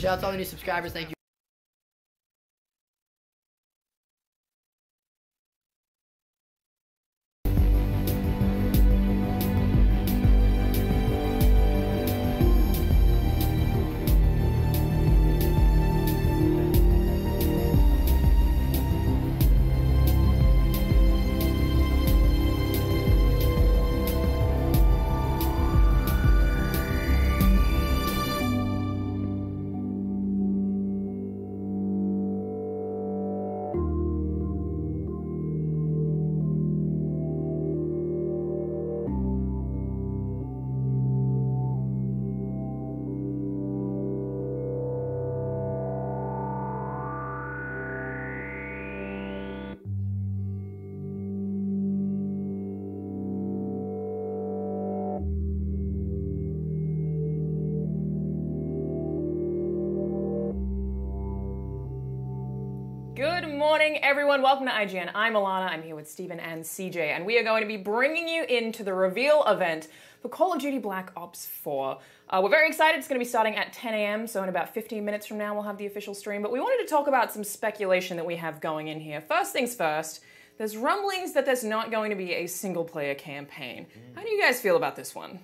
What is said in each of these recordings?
shout out to all the new subscribers. Thank you. Good morning, everyone. Welcome to IGN. I'm Alana. I'm here with Steven and CJ, and we are going to be bringing you into the reveal event for Call of Duty Black Ops 4. We're very excited. It's going to be starting at 10 a.m., so in about 15 minutes from now we'll have the official stream. But we wanted to talk about some speculation that we have going in here. First things first, there's rumblings that there's not going to be a single-player campaign. How do you guys feel about this one?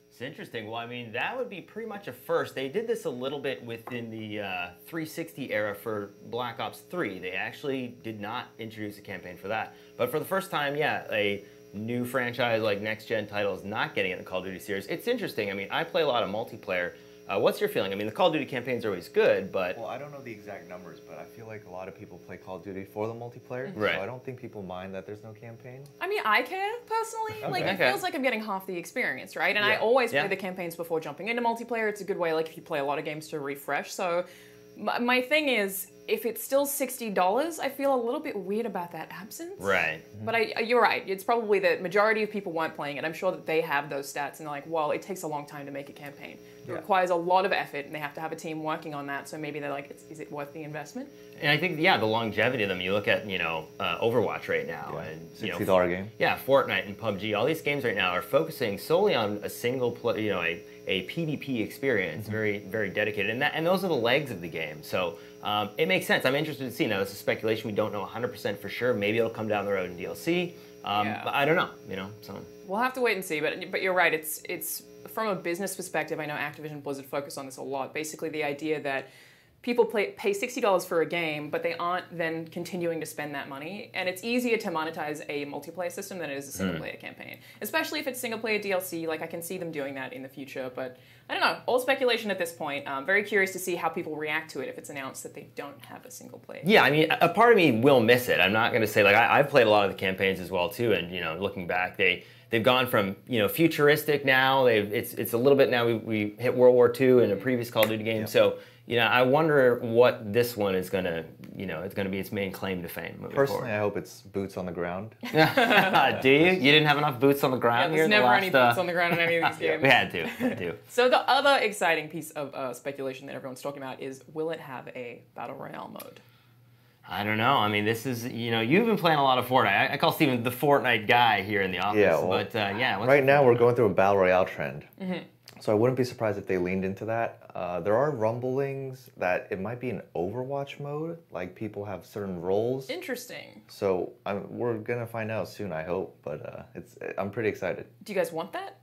It's interesting. Well, I mean, that would be pretty much a first. They did this a little bit within the 360 era for Black Ops III. They actually did not introduce a campaign for that. But for the first time, yeah, a new franchise like next-gen title is not getting it in the Call of Duty series. It's interesting. I mean, I play a lot of multiplayer. What's your feeling? I mean, the Call of Duty campaigns are always good, but... Well, I don't know the exact numbers, but I feel like a lot of people play Call of Duty for the multiplayer, Right. so I don't think people mind that there's no campaign. I mean, I care, personally. Like, it feels like I'm getting half the experience, right? And I always play the campaigns before jumping into multiplayer. It's a good way, like, if you play a lot of games to refresh. So, my thing is, if it's still $60, I feel a little bit weird about that absence. Right. But you're right. It's probably the majority of people weren't playing it. I'm sure that they have those stats, and they're like, well, it takes a long time to make a campaign. It requires a lot of effort, and they have to have a team working on that, so maybe they're like, is it worth the investment? And I think, yeah, the longevity of them, you look at, you know, Overwatch right now. And $60 game. Yeah, Fortnite and PUBG, all these games right now are focusing solely on a single play, you know, a PvP experience, very, very dedicated. And those are the legs of the game. So it makes sense. I'm interested to see. Now, this is speculation. We don't know 100% for sure. Maybe it'll come down the road in DLC. But I don't know, you know, so. We'll have to wait and see, but you're right. It's from a business perspective, I know Activision Blizzard focus on this a lot. Basically, the idea that people pay $60 for a game, but they aren't then continuing to spend that money. And it's easier to monetize a multiplayer system than it is a single-player campaign. Especially if it's single-player DLC, like I can see them doing that in the future. But I don't know, all speculation at this point. I'm very curious to see how people react to it if it's announced that they don't have a single-player. Yeah, I mean, a part of me will miss it. I'm not going to say, like, I've played a lot of the campaigns as well, too. And, you know, looking back, they've gone from, you know, futuristic now. It's a little bit now. We hit World War II in a previous Call of Duty game. So, you know, I wonder what this one is going to, you know, it's going to be its main claim to fame moving Personally, forward. I hope it's boots on the ground. Do you? You didn't have enough boots on the ground here? There's never any boots on the ground in any of these games. We had to. So the other exciting piece of speculation that everyone's talking about is, will it have a Battle Royale mode? I don't know. I mean, this is, you know, you've been playing a lot of Fortnite. I call Steven the Fortnite guy here in the office. Yeah, well, but yeah. Right now, we're going through a Battle Royale trend. So I wouldn't be surprised if they leaned into that. There are rumblings that it might be an Overwatch mode, like people have certain roles. Interesting. So we're going to find out soon, I hope, but I'm pretty excited. Do you guys want that?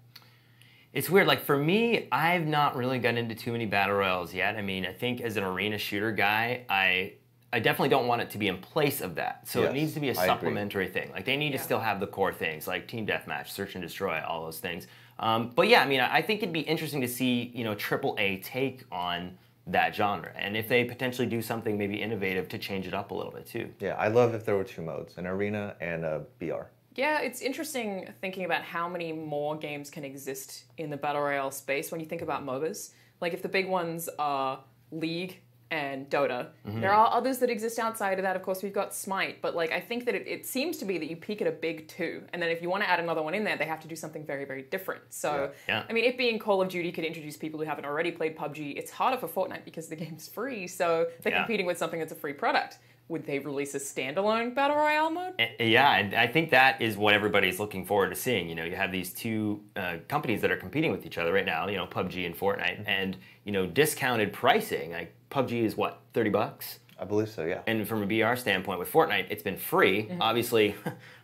It's weird. Like, for me, I've not really gotten into too many Battle Royales yet. I mean, I think as an arena shooter guy, I definitely don't want it to be in place of that. So it needs to be a supplementary thing. Like, they need to still have the core things, like Team Deathmatch, Search and Destroy, all those things. But yeah, I mean, I think it'd be interesting to see, you know, AAA take on that genre. And if they potentially do something maybe innovative to change it up a little bit, too. Yeah, I'd love if there were two modes, an arena and a BR. Yeah, it's interesting thinking about how many more games can exist in the Battle Royale space when you think about MOBAs. Like, if the big ones are League and Dota. There are others that exist outside of that. Of course, we've got Smite, but like I think that it seems to be that you peak at a big 2, and then if you want to add another one in there, they have to do something very, very different. So, I mean, it being Call of Duty could introduce people who haven't already played PUBG. It's harder for Fortnite because the game's free, so they're competing with something that's a free product. Would they release a standalone Battle Royale mode? Yeah, I think that is what everybody's looking forward to seeing. You know, you have these two companies that are competing with each other right now, you know, PUBG and Fortnite, and, you know, discounted pricing. Like, PUBG is what, $30? I believe so, yeah. And from a BR standpoint, with Fortnite, it's been free. Obviously,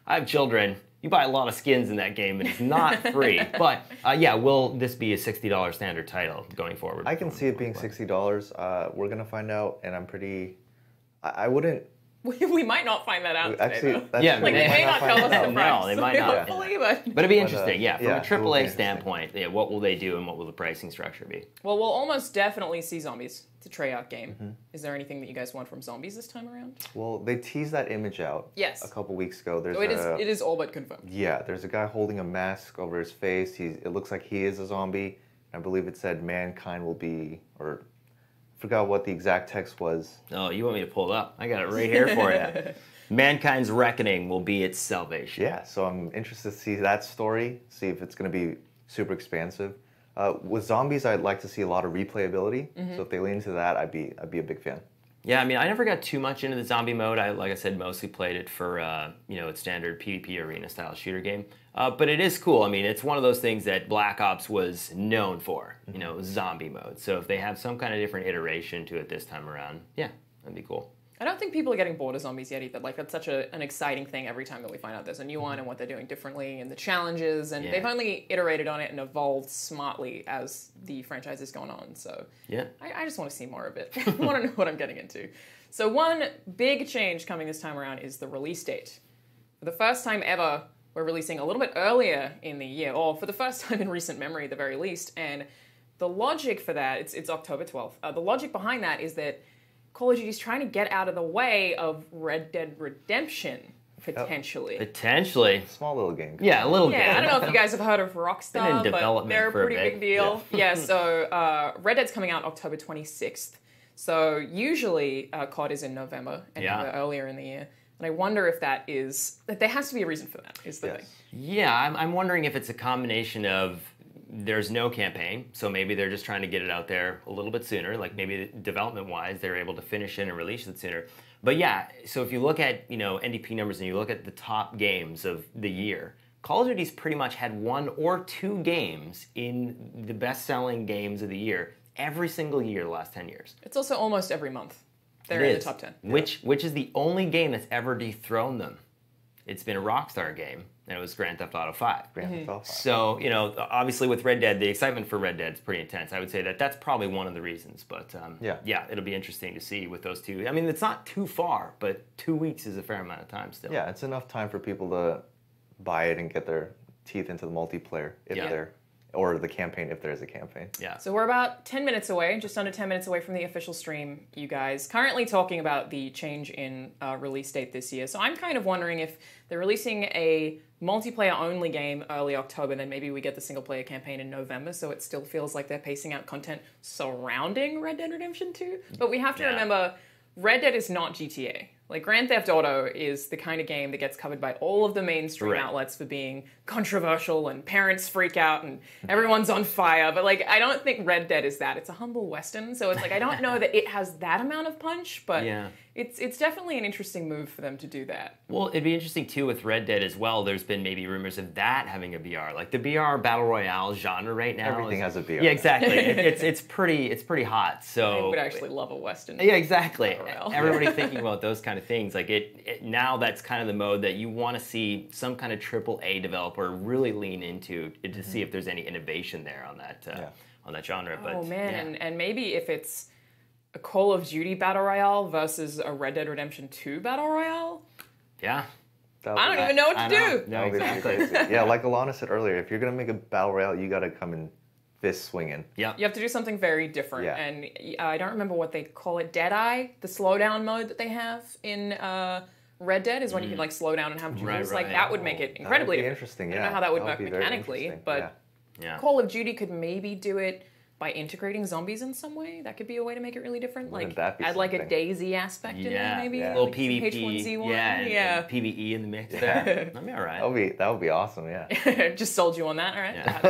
I have children. You buy a lot of skins in that game, and it's not free. But yeah, will this be a $60 standard title going forward? I can see it being $60. We're gonna find out, and I wouldn't. We might not find that out Actually, today, Yeah, like they may not tell us the price. No, they might not. Hopefully, but it'd be interesting, yeah. From yeah, a it will be AAA interesting. standpoint, yeah, what will they do and what will the pricing structure be? well, we'll almost definitely see Zombies. It's a Treyarch game. Is there anything that you guys want from Zombies this time around? Well, they teased that image out. Yes. A couple weeks ago. There's So it is all but confirmed. Yeah, there's a guy holding a mask over his face. It looks like he is a zombie. I believe it said mankind will be, or I forgot what the exact text was. Oh, you want me to pull it up? I got it right here for you. Mankind's reckoning will be its salvation. Yeah, so I'm interested to see that story, see if it's going to be super expansive. With zombies, I'd like to see a lot of replayability. So if they lean into that, I'd be a big fan. Yeah, I mean, I never got too much into the zombie mode. Like I said, mostly played it for its standard PvP arena style shooter game. But it is cool. I mean, it's one of those things that Black Ops was known for. Zombie mode. So if they have some kind of different iteration to it this time around, yeah, that'd be cool. I don't think people are getting bored of Zombies yet either. Like, that's such an exciting thing every time that we find out there's a new one and what they're doing differently and the challenges. And they've only iterated on it and evolved smartly as the franchise has gone on. So yeah, I just want to see more of it. I want to know what I'm getting into. So one big change coming this time around is the release date. For the first time ever, we're releasing a little bit earlier in the year, or for the first time in recent memory at the very least. And the logic for that, it's October 12th. The logic behind that is that Call of Duty's trying to get out of the way of Red Dead Redemption, potentially. Potentially. Small little game. Yeah, a little game. Yeah, I don't know if you guys have heard of Been Rockstar, in but they're a for a pretty bit. big deal. Yeah, so Red Dead's coming out October 26th. So usually COD is in November and earlier in the year. And I wonder if that there has to be a reason for that, is the thing. Yeah, I'm wondering if it's a combination of there's no campaign, so maybe they're just trying to get it out there a little bit sooner, like maybe development-wise they're able to finish it and release it sooner. But yeah, so if you look at, NDP numbers and you look at the top games of the year, Call of Duty's pretty much had 1 or 2 games in the best-selling games of the year every single year the last 10 years. It's also almost every month. They're in the top 10. Which is the only game that's ever dethroned them. It's been a Rockstar game, and it was Grand Theft Auto 5. Grand Theft Auto 5. So, obviously with Red Dead, the excitement for Red Dead is pretty intense. I would say that's probably one of the reasons. But yeah, it'll be interesting to see with those two. I mean, it's not too far, but 2 weeks is a fair amount of time still. Yeah, it's enough time for people to buy it and get their teeth into the multiplayer or the campaign if there is a campaign. Yeah. So we're about 10 minutes away, just under 10 minutes away from the official stream, you guys. Currently talking about the change in release date this year. So I'm kind of wondering if they're releasing a multiplayer-only game early October, then maybe we get the single-player campaign in November, so it still feels like they're pacing out content surrounding Red Dead Redemption 2. But we have to remember, Red Dead is not GTA. Like, Grand Theft Auto is the kind of game that gets covered by all of the mainstream outlets for being controversial, and parents freak out, and everyone's on fire. But, like, I don't think Red Dead is that. It's a humble Western, so it's like, I don't know that it has that amount of punch, but it's definitely an interesting move for them to do that. Well, it'd be interesting, too, with Red Dead as well. There's been maybe rumors of that having a BR. Like, the BR Battle Royale genre right now. Everything has a BR. Yeah, exactly. it's pretty hot, so... I would actually love a Western. Yeah, exactly. Everybody thinking about those kind of things. Like, now that's kind of the mode that you want to see some kind of AAA developer really lean into to see if there's any innovation there on that genre. Oh, man, and maybe if it's a Call of Duty Battle Royale versus a Red Dead Redemption 2 Battle Royale? Yeah. I don't even know what to do. No, exactly. Yeah, like Alana said earlier, if you're going to make a Battle Royale, you got to come in fist swinging. Yeah. You have to do something very different. Yeah. And I don't remember what they call it. Deadeye, the slowdown mode that they have in Red Dead is when you can like slow down and have duels. Like that would make it incredibly interesting. I don't know how that would work mechanically, but Call of Duty could maybe do it by integrating zombies in some way. That could be a way to make it really different. Like add like a Daisy aspect in it, maybe. Yeah, a little like PvP. H1Z1. And PvE in the mix. That'd be all right. That would be awesome. Yeah. Just sold you on that. All right. Yeah.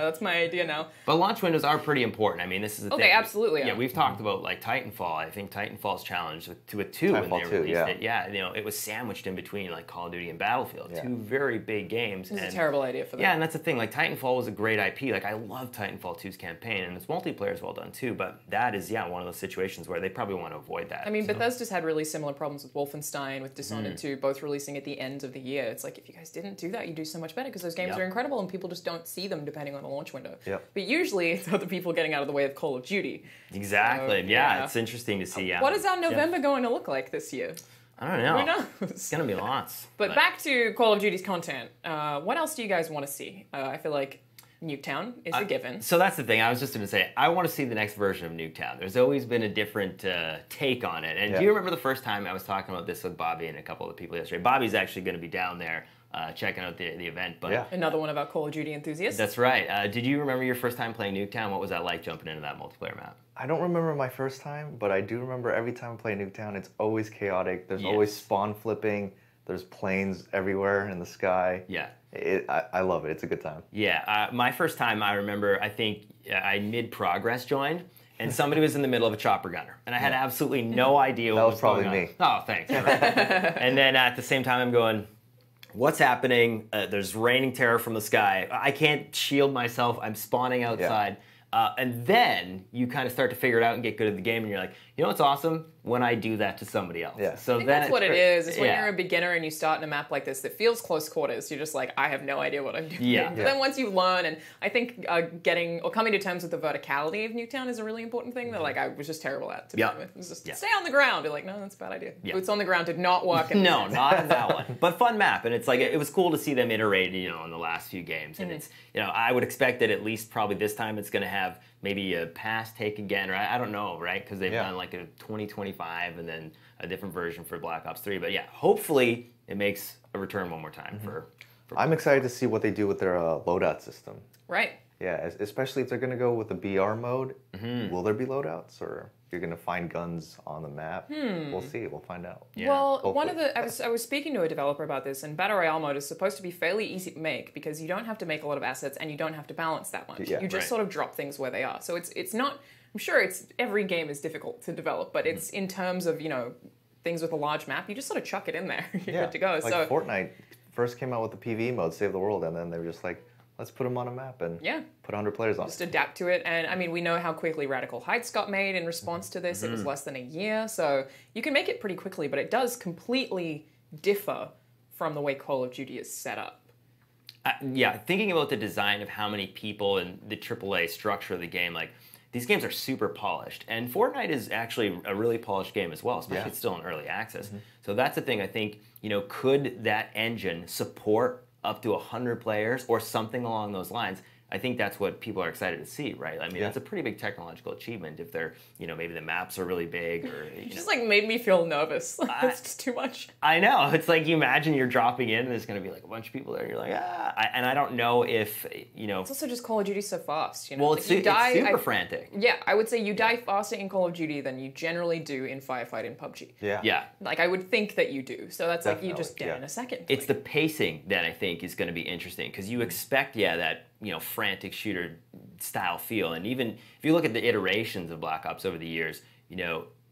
That's my idea now. But launch windows are pretty important. I mean, this is the thing. Okay, absolutely. Yeah, we've talked about like Titanfall. I think Titanfall's challenged with 2 when they released it. Yeah, it was sandwiched in between like Call of Duty and Battlefield. Yeah. 2 very big games. It's a terrible idea for them. Yeah, and that's the thing. Like Titanfall was a great IP. Like I love Titanfall 2's campaign. and its multiplayer is well done too. But that is, one of those situations where they probably want to avoid that. I mean, Bethesda's had really similar problems with Wolfenstein, with Dishonored 2, both releasing at the end of the year. It's like, if you guys didn't do that, you'd do so much better, because those games are incredible and people just don't see them depending on the launch window. But usually it's other people getting out of the way of Call of Duty. Exactly. So, it's interesting to see. What is our November going to look like this year? I don't know. Who knows? It's going to be lots. But back to Call of Duty's content. What else do you guys want to see? I feel like Nuketown is a given. So that's the thing. I was just going to say, I want to see the next version of Nuketown. There's always been a different take on it. And do you remember the first time I was talking about this with Bobby and a couple of the people yesterday? Bobby's actually going to be down there checking out the event. But another one of our Call of Duty enthusiasts. That's right. Did you remember your first time playing Nuketown? What was that like jumping into that multiplayer map? I don't remember my first time, but I do remember every time I play Nuketown, it's always chaotic. There's always spawn flipping. There's planes everywhere in the sky. Yeah. I love it. It's a good time. Yeah. My first time, I remember, I think I mid-progress joined, and somebody was in the middle of a chopper gunner, and I had absolutely no idea what was going on. That was probably me. Oh, thanks. And then at the same time, I'm going, what's happening? There's raining terror from the sky. I can't shield myself. I'm spawning outside. And then you kind of start to figure it out and get good at the game, and you're like, you know what's awesome? When I do that to somebody else. Yeah. So I think that's what it is. It's when you're a beginner and you start in a map like this that feels close quarters. You're just like, I have no idea what I'm doing. Yeah. But then once you learn, and I think coming to terms with the verticality of Nuketown is a really important thing that I was just terrible at to begin with. It was just stay on the ground. Be like, no, that's a bad idea. Boots on the ground did not work. No, not in that one. But fun map, and it's like it was cool to see them iterate, in the last few games. And it's, I would expect that at least probably this time it's going to have maybe a pass take again, or I don't know, right? Because they've done like a 2025 and then a different version for Black Ops 3. But hopefully it makes a return one more time for I'm excited to see what they do with their loadout system. Right. Yeah, especially if they're going to go with the BR mode. Will there be loadouts, or you're going to find guns on the map? We'll see. We'll find out. Yeah. Well, I was speaking to a developer about this, and Battle Royale mode is supposed to be fairly easy to make because you don't have to make a lot of assets and you don't have to balance that much. You just sort of drop things where they are. So it's not. I'm sure every game is difficult to develop, but it's in terms of things with a large map, you just sort of chuck it in there. You're good to go. Like Fortnite first came out with the PvE mode, Save the World, and then they were just like, let's put them on a map and put 100 players on it. Just adapt to it. And I mean, we know how quickly Radical Heights got made in response to this. It was less than a year. So you can make it pretty quickly, but it does completely differ from the way Call of Duty is set up. Thinking about the design of how many people and the AAA structure of the game, these games are super polished. And Fortnite is actually a really polished game as well, especially it's still in early access. So that's the thing, I think, could that engine support up to 100 players or something along those lines? I think that's what people are excited to see, right? I mean, that's a pretty big technological achievement if they're, maybe the maps are really big or... It just made me feel nervous. It's just too much. I know. It's like you imagine you're dropping in and there's going to be a bunch of people there and you're like, and I don't know if, It's also just Call of Duty so fast, Well, it's super frantic. Yeah, I would say you die faster in Call of Duty than you generally do in Firefight in PUBG. Yeah. I would think that you do. So that's definitely. You just dead in a second. It's the pacing that I think is going to be interesting because you expect, that frantic shooter style feel. And even if you look at the iterations of Black Ops over the years,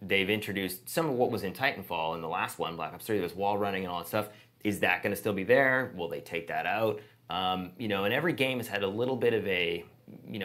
they've introduced some of what was in Titanfall in the last one, Black Ops 3, there was wall running and all that stuff. Is that going to still be there? Will they take that out? And every game has had a little bit of a,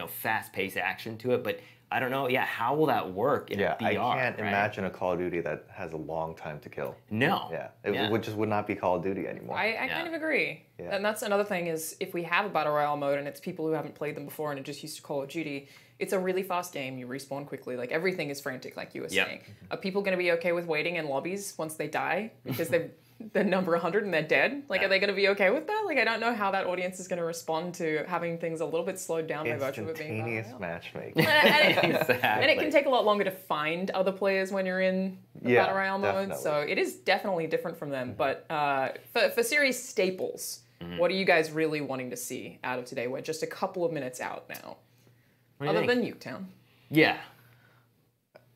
fast-paced action to it, but I don't know, how will that work in a BR? I can't imagine a Call of Duty that has a long time to kill. No. It just would not be Call of Duty anymore. I kind of agree. Yeah. And that's another thing is if we have a Battle Royale mode and it's people who haven't played them before and are just used to Call of Duty, it's a really fast game. You respawn quickly. Everything is frantic, like you were saying. Are people going to be okay with waiting in lobbies once they die because they're number 100 and they're dead? Are they going to be okay with that? I don't know how that audience is going to respond to having things a little bit slowed down by virtue of it being instantaneous matchmaking. And it can take a lot longer to find other players when you're in the Battle Royale mode. So it is definitely different from them. But for series staples, what are you guys really wanting to see out of today? We're just a couple of minutes out now. Other than Nuketown. Yeah.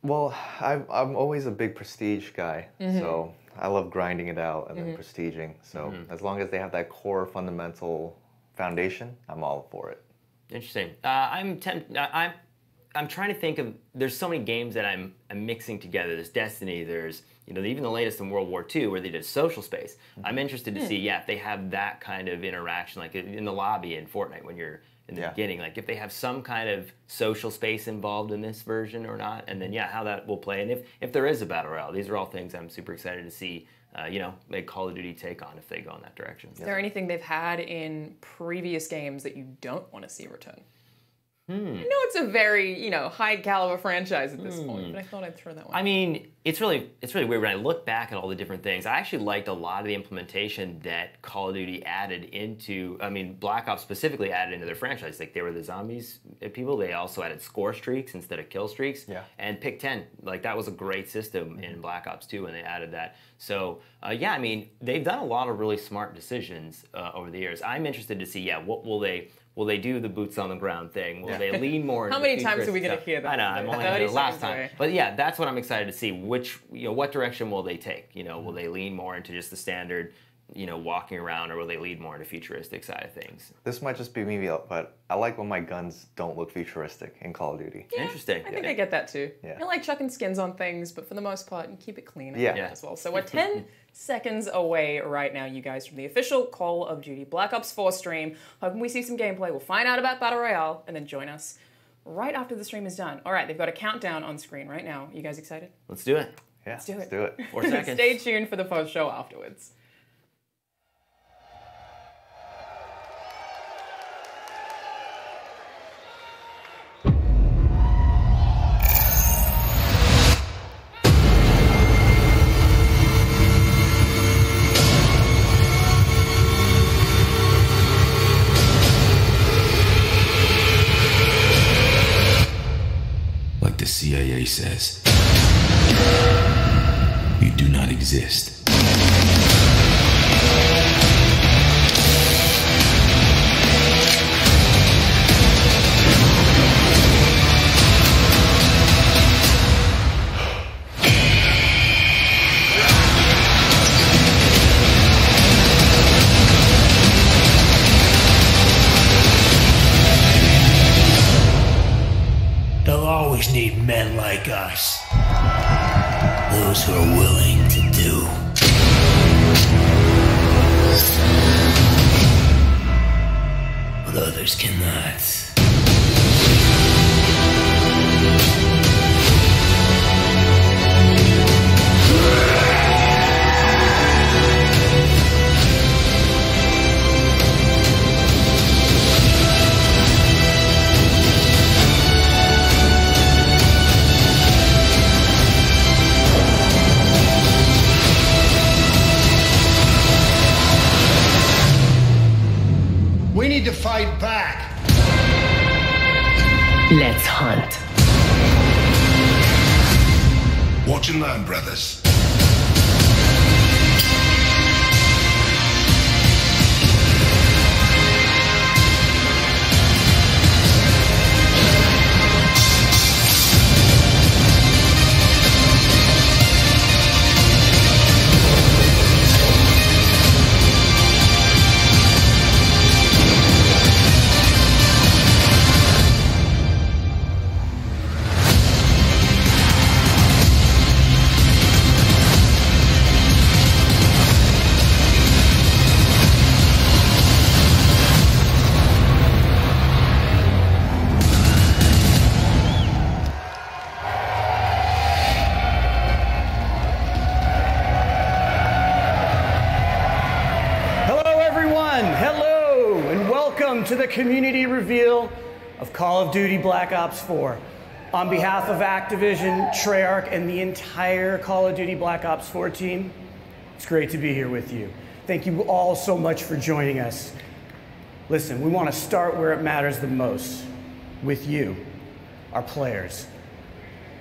Well, I'm always a big prestige guy, so I love grinding it out and then prestiging. So as long as they have that core fundamental foundation, I'm all for it. Interesting. I'm trying to think of. There's so many games that I'm mixing together. There's Destiny. There's even the latest in World War II where they did social space. I'm interested to see if they have that kind of interaction, like in the lobby in Fortnite when you're in the beginning. Like if they have some kind of social space involved in this version or not, and then how that will play. And if there is a battle royale, these are all things I'm super excited to see. Make Call of Duty take on if they go in that direction. Is there anything they've had in previous games that you don't want to see return? I know it's a very, high caliber franchise at this point, but I thought I'd throw that one. I mean, it's really weird when I look back at all the different things. I actually liked a lot of the implementation that Call of Duty added into. I mean, Black Ops specifically added into their franchise. Like they were the zombies people. They also added score streaks instead of kill streaks. Yeah. And pick 10. Like that was a great system in Black Ops 2 when they added that. So I mean, they've done a lot of really smart decisions over the years. I'm interested to see, what will they. Will they do the boots on the ground thing? Will they lean more into How many times are we going to hear that? I know, I'm only hearing it last time. But that's what I'm excited to see. What direction will they take? Will they lean more into just the standard, walking around, or will they lean more into futuristic side of things? This might just be me, but I like when my guns don't look futuristic in Call of Duty. Yeah, interesting. I think I get that too. Yeah. I like chucking skins on things, but for the most part, you keep it clean as well. So we're 10 seconds away right now, you guys, from the official Call of Duty Black Ops 4 stream. Hoping we see some gameplay. We'll find out about Battle Royale and then join us right after the stream is done. All right, they've got a countdown on screen right now. You guys excited? Let's do it. Yeah, let's do it. 4 seconds. Stay tuned for the post-show afterwards. The CIA says, you do not exist. They'll always need men like us. Those who are willing to do. But others cannot. We need to fight back. Let's hunt. Watch and learn, brothers. To the community reveal of Call of Duty Black Ops 4. On behalf of Activision, Treyarch, and the entire Call of Duty Black Ops 4 team, it's great to be here with you. Thank you all so much for joining us. Listen, we want to start where it matters the most, with you, our players.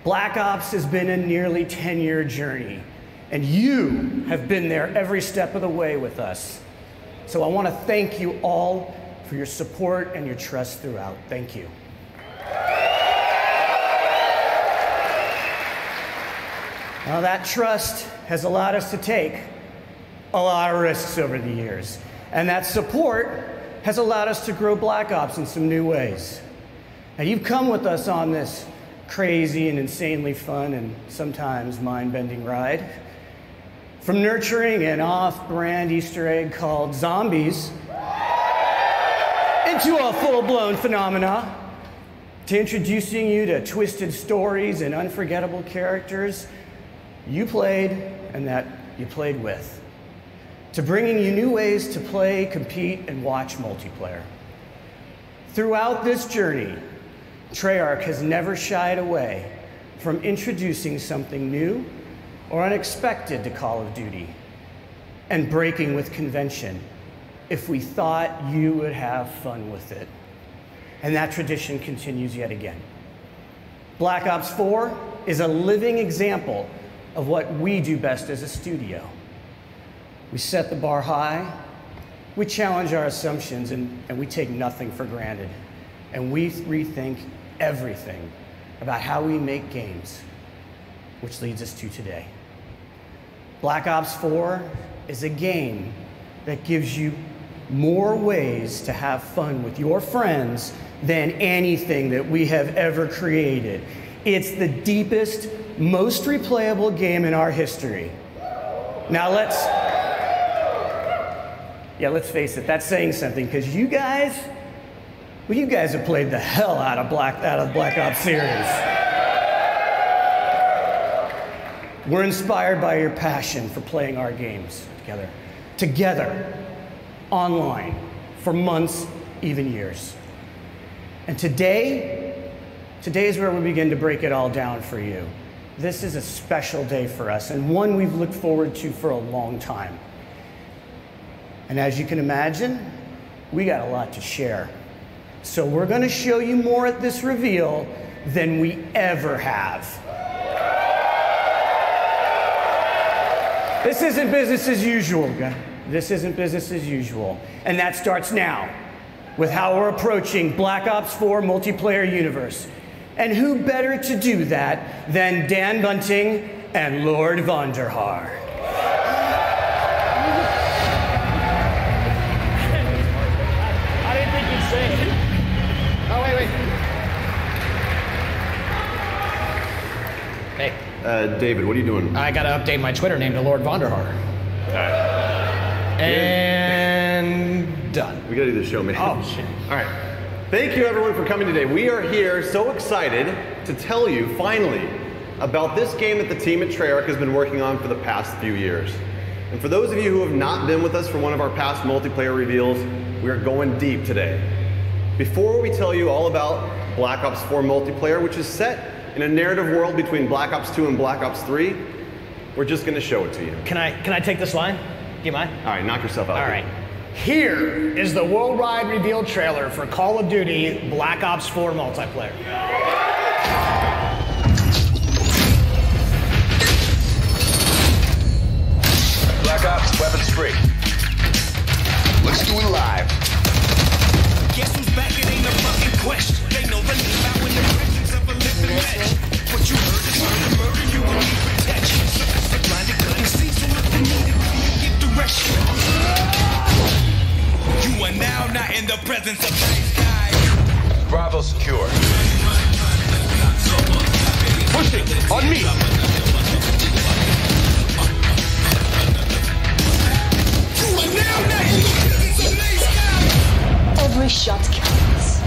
Black Ops has been a nearly 10-year journey, and you have been there every step of the way with us. So I want to thank you all for your support and your trust throughout. Thank you. Now that trust has allowed us to take a lot of risks over the years, and that support has allowed us to grow Black Ops in some new ways. And you've come with us on this crazy and insanely fun and sometimes mind-bending ride. From nurturing an off-brand Easter egg called zombies into a full-blown phenomena, to introducing you to twisted stories and unforgettable characters you played and that you played with, to bringing you new ways to play, compete, and watch multiplayer. Throughout this journey, Treyarch has never shied away from introducing something new or unexpected to Call of Duty and breaking with convention if we thought you would have fun with it. And that tradition continues yet again. Black Ops IV is a living example of what we do best as a studio. We set the bar high, we challenge our assumptions, and we take nothing for granted. And we rethink everything about how we make games, which leads us to today. Black Ops IV is a game that gives you more ways to have fun with your friends than anything that we have ever created. It's the deepest, most replayable game in our history. Now let's face it, that's saying something, because you guys have played the hell out of the Black Ops series. We're inspired by your passion for playing our games together, online, for months, even years. And today is where we begin to break it all down for you. This is a special day for us, and one we've looked forward to for a long time. And as you can imagine, we got a lot to share. So we're going to show you more at this reveal than we ever have. This isn't business as usual, guys. This isn't business as usual. And that starts now with how we're approaching Black Ops IV multiplayer universe. And who better to do that than Dan Bunting and Lord Vonderhaar. I didn't think you'd say it. Oh, wait. Hey. David, what are you doing? I gotta update my Twitter name to Lord Vonderhaar. All right. And done. We gotta do the show, man. Oh, shit. All right. Thank you, everyone, for coming today. We are here so excited to tell you, finally, about this game that the team at Treyarch has been working on for the past few years. And for those of you who have not been with us for one of our past multiplayer reveals, we are going deep today. Before we tell you all about Black Ops 4 multiplayer, which is set in a narrative world between Black Ops 2 and Black Ops 3, we're just going to show it to you. Can I take this line? Do you mind? All right, knock yourself out. All right. Here is the worldwide reveal trailer for Call of Duty Black Ops 4 multiplayer. Black Ops, weapons free. Let's do it live. Guess who's back? It ain't a fucking question. They know the name out in the presence of a living legend. What you heard is murder, you will need protection. So blinded, couldn't see, so nothing needed. Give direction. You are now not in the presence of nice guys. Bravo secure. Pushing on me. You are now not in the presence of nice guys. Every shot counts.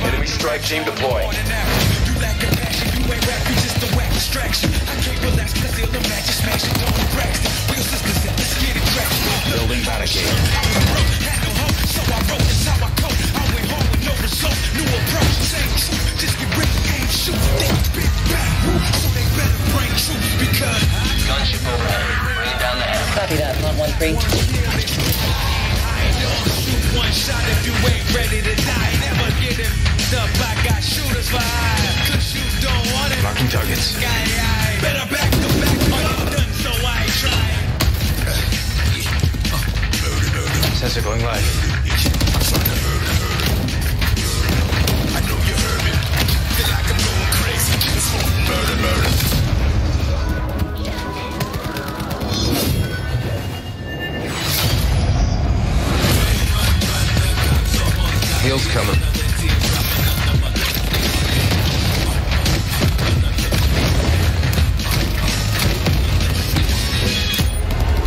Enemy strike team deployed. You lack compassion, you ain't rap, you just a whack distraction. I can't relax, cause they'll match and smash it, don't impress. Real sisters, let's get it cracked. Building barricade. I was broke, had no hope, so I wrote this how I cope. I went home with no result, new approach, same truth. Just get ready, aim, shoot, think, big bang, so they better bring truth because Gunship overhead. Bring down the head. Copy that, 113. shoot one shot if you ain't ready to die. Never get it up, I got shooters for hire. Cause you don't want it. Marking targets. Better back to back, but I'm done, so I ain't trying. Sensor going live. I know you heard me. Feel like I'm going crazy. Murder. Heels coming.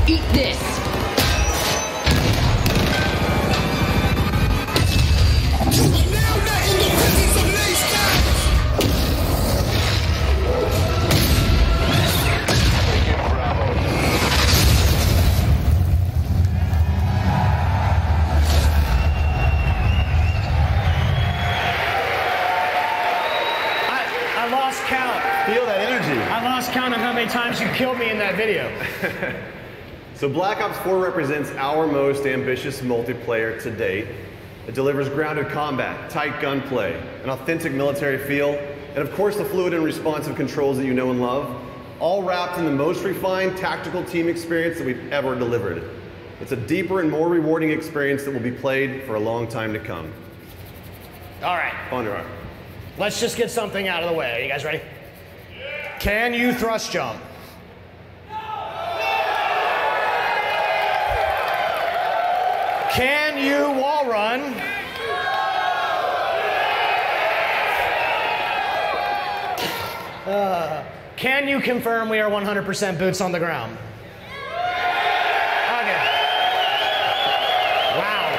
Eat many times you killed me in that video. So Black Ops 4 represents our most ambitious multiplayer to date. It delivers grounded combat, tight gunplay, an authentic military feel, and of course the fluid and responsive controls that you know and love, all wrapped in the most refined tactical team experience that we've ever delivered. It's a deeper and more rewarding experience that will be played for a long time to come. All right. Ponder. Let's just get something out of the way. Are you guys ready? Yeah. Can you thrust jump? Can you wall run? Can you confirm we are 100% boots on the ground? Okay. Wow.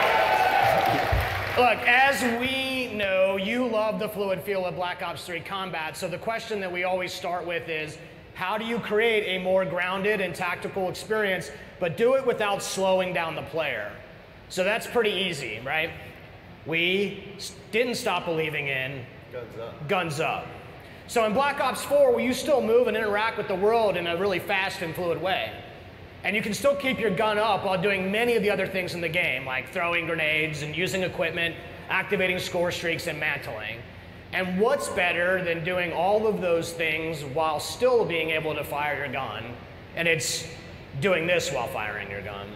Look, as we know, you love the fluid feel of Black Ops III combat, so the question that we always start with is, how do you create a more grounded and tactical experience, but do it without slowing down the player? So that's pretty easy, right? We didn't stop believing in guns up. So in Black Ops 4, you still move and interact with the world in a really fast and fluid way. And you can still keep your gun up while doing many of the other things in the game, like throwing grenades and using equipment, activating score streaks, and mantling. And what's better than doing all of those things while still being able to fire your gun? And it's doing this while firing your gun.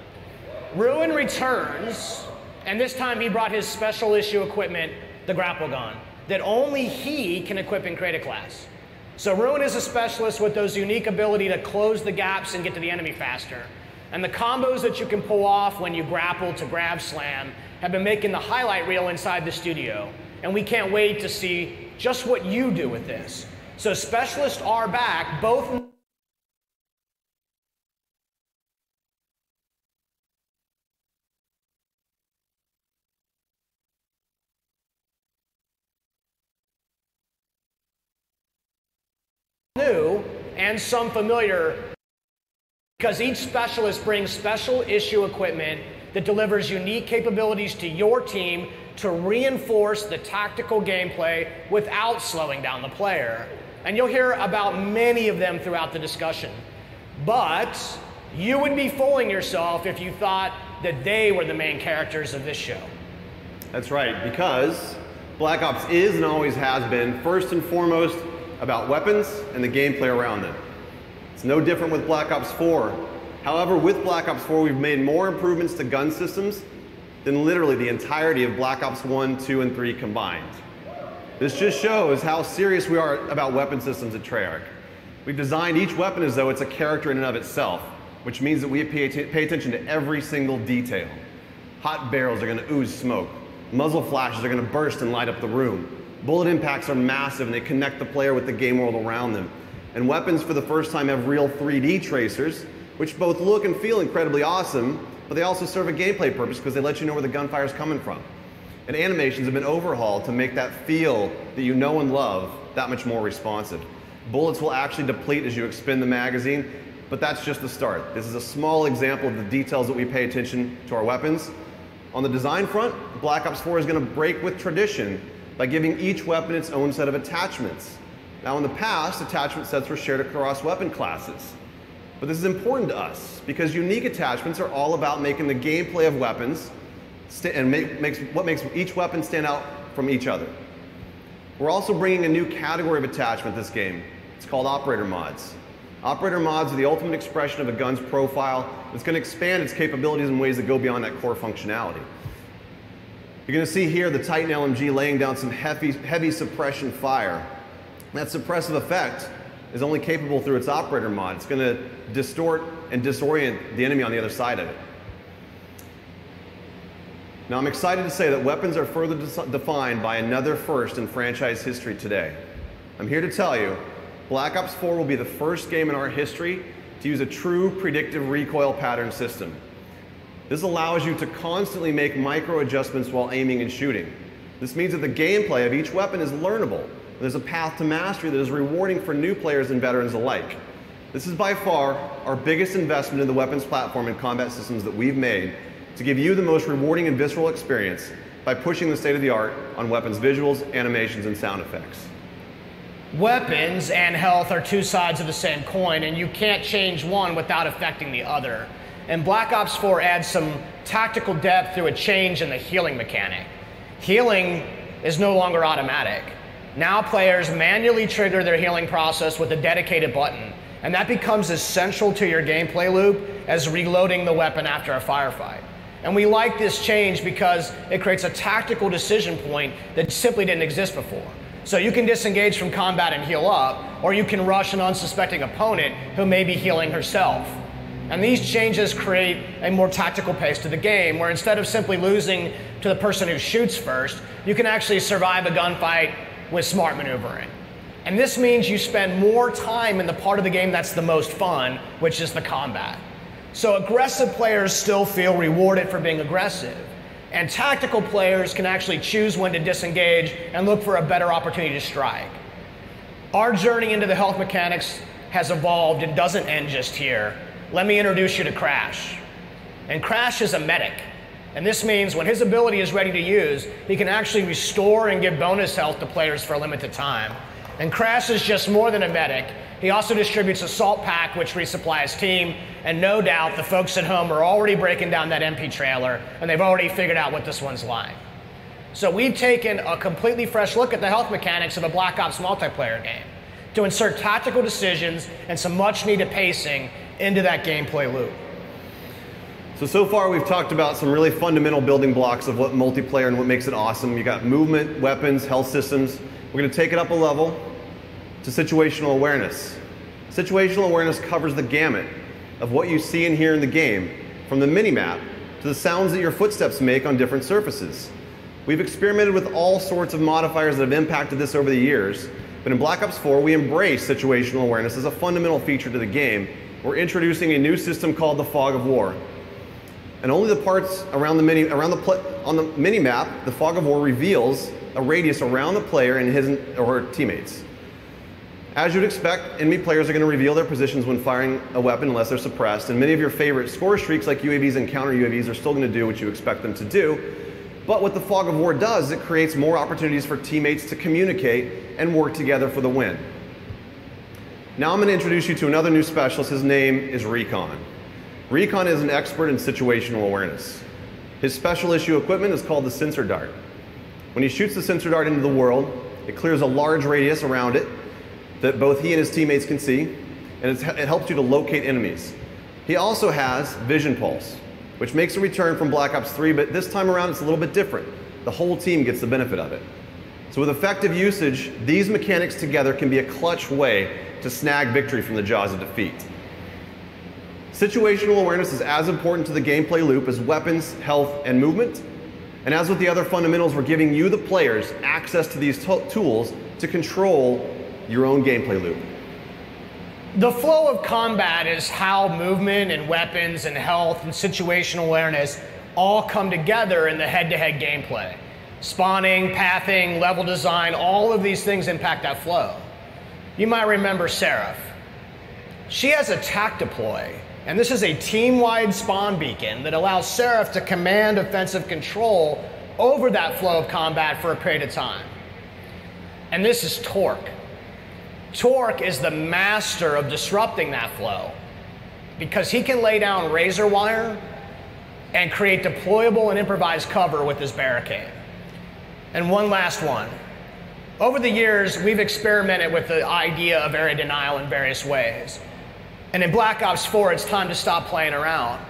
Ruin returns, and this time he brought his special issue equipment, the grapple gun, that only he can equip and create a class. So Ruin is a specialist with those unique ability to close the gaps and get to the enemy faster. And the combos that you can pull off when you grapple to grab slam have been making the highlight reel inside the studio. And we can't wait to see just what you do with this. So specialists are back, both new and some familiar, because each specialist brings special issue equipment that delivers unique capabilities to your team to reinforce the tactical gameplay without slowing down the player. And you'll hear about many of them throughout the discussion. But you would be fooling yourself if you thought that they were the main characters of this show. That's right, because Black Ops is and always has been first and foremost about weapons and the gameplay around them. It's no different with Black Ops 4. However, with Black Ops 4, we've made more improvements to gun systems than literally the entirety of Black Ops 1, 2, and 3 combined. This just shows how serious we are about weapon systems at Treyarch. We've designed each weapon as though it's a character in and of itself, which means that we pay attention to every single detail. Hot barrels are going to ooze smoke. Muzzle flashes are going to burst and light up the room. Bullet impacts are massive and they connect the player with the game world around them. And weapons for the first time have real 3D tracers, which both look and feel incredibly awesome, but they also serve a gameplay purpose because they let you know where the gunfire is coming from. And animations have been overhauled to make that feel that you know and love that much more responsive. Bullets will actually deplete as you expend the magazine, but that's just the start. This is a small example of the details that we pay attention to our weapons. On the design front, Black Ops 4 is going to break with tradition by giving each weapon its own set of attachments. Now in the past, attachment sets were shared across weapon classes. But this is important to us because unique attachments are all about making the gameplay of weapons and what makes each weapon stand out from each other. We're also bringing a new category of attachment this game. It's called operator mods. Operator mods are the ultimate expression of a gun's profile. It's going to expand its capabilities in ways that go beyond that core functionality. You're going to see here the Titan LMG laying down some heavy suppression fire. That suppressive effect is only capable through its operator mod. It's going to distort and disorient the enemy on the other side of it. Now I'm excited to say that weapons are further defined by another first in franchise history today. I'm here to tell you, Black Ops 4 will be the first game in our history to use a true predictive recoil pattern system. This allows you to constantly make micro adjustments while aiming and shooting. This means that the gameplay of each weapon is learnable. There's a path to mastery that is rewarding for new players and veterans alike. This is by far our biggest investment in the weapons platform and combat systems that we've made to give you the most rewarding and visceral experience by pushing the state of the art on weapons visuals, animations, and sound effects. Weapons and health are two sides of the same coin, and you can't change one without affecting the other. And Black Ops 4 adds some tactical depth through a change in the healing mechanic. Healing is no longer automatic. Now players manually trigger their healing process with a dedicated button, and that becomes as central to your gameplay loop as reloading the weapon after a firefight. And we like this change because it creates a tactical decision point that simply didn't exist before. So you can disengage from combat and heal up, or you can rush an unsuspecting opponent who may be healing herself. And these changes create a more tactical pace to the game, where instead of simply losing to the person who shoots first, you can actually survive a gunfight with smart maneuvering. And this means you spend more time in the part of the game that's the most fun, which is the combat. So aggressive players still feel rewarded for being aggressive, and tactical players can actually choose when to disengage and look for a better opportunity to strike. Our journey into the health mechanics has evolved and doesn't end just here. Let me introduce you to Crash. And Crash is a medic. And this means when his ability is ready to use, he can actually restore and give bonus health to players for a limited time. And Crash is just more than a medic. He also distributes a salt pack, which resupplies team. And no doubt the folks at home are already breaking down that MP trailer, and they've already figured out what this one's like. So we've taken a completely fresh look at the health mechanics of a Black Ops multiplayer game to insert tactical decisions and some much needed pacing into that gameplay loop. So far we've talked about some really fundamental building blocks of what multiplayer and what makes it awesome. You got movement, weapons, health systems. We're going to take it up a level to situational awareness. Situational awareness covers the gamut of what you see and hear in the game, from the mini-map to the sounds that your footsteps make on different surfaces. We've experimented with all sorts of modifiers that have impacted this over the years, but in Black Ops 4 we embrace situational awareness as a fundamental feature to the game. We're introducing a new system called the Fog of War. And only the parts around the on the mini-map, the Fog of War reveals a radius around the player and his or her teammates. As you'd expect, enemy players are going to reveal their positions when firing a weapon unless they're suppressed, and many of your favorite score streaks like UAVs and counter UAVs are still going to do what you expect them to do. But what the Fog of War does is it creates more opportunities for teammates to communicate and work together for the win. Now I'm going to introduce you to another new specialist. His name is Recon. Recon is an expert in situational awareness. His special issue equipment is called the sensor dart. When he shoots the sensor dart into the world, it clears a large radius around it that both he and his teammates can see, and it helps you to locate enemies. He also has Vision Pulse, which makes a return from Black Ops 3, but this time around it's a little bit different. The whole team gets the benefit of it. So with effective usage, these mechanics together can be a clutch way to snag victory from the jaws of defeat. Situational awareness is as important to the gameplay loop as weapons, health, and movement. And as with the other fundamentals, we're giving you, the players, access to these tools to control your own gameplay loop. The flow of combat is how movement and weapons and health and situational awareness all come together in the head-to-head gameplay. Spawning, pathing, level design, all of these things impact that flow. You might remember Seraph. She has a TAC deploy, and this is a team-wide spawn beacon that allows Seraph to command offensive control over that flow of combat for a period of time. And this is Torque. Torque is the master of disrupting that flow because he can lay down razor wire and create deployable and improvised cover with his barricade. And one last one. Over the years, we've experimented with the idea of area denial in various ways. And in Black Ops 4, it's time to stop playing around.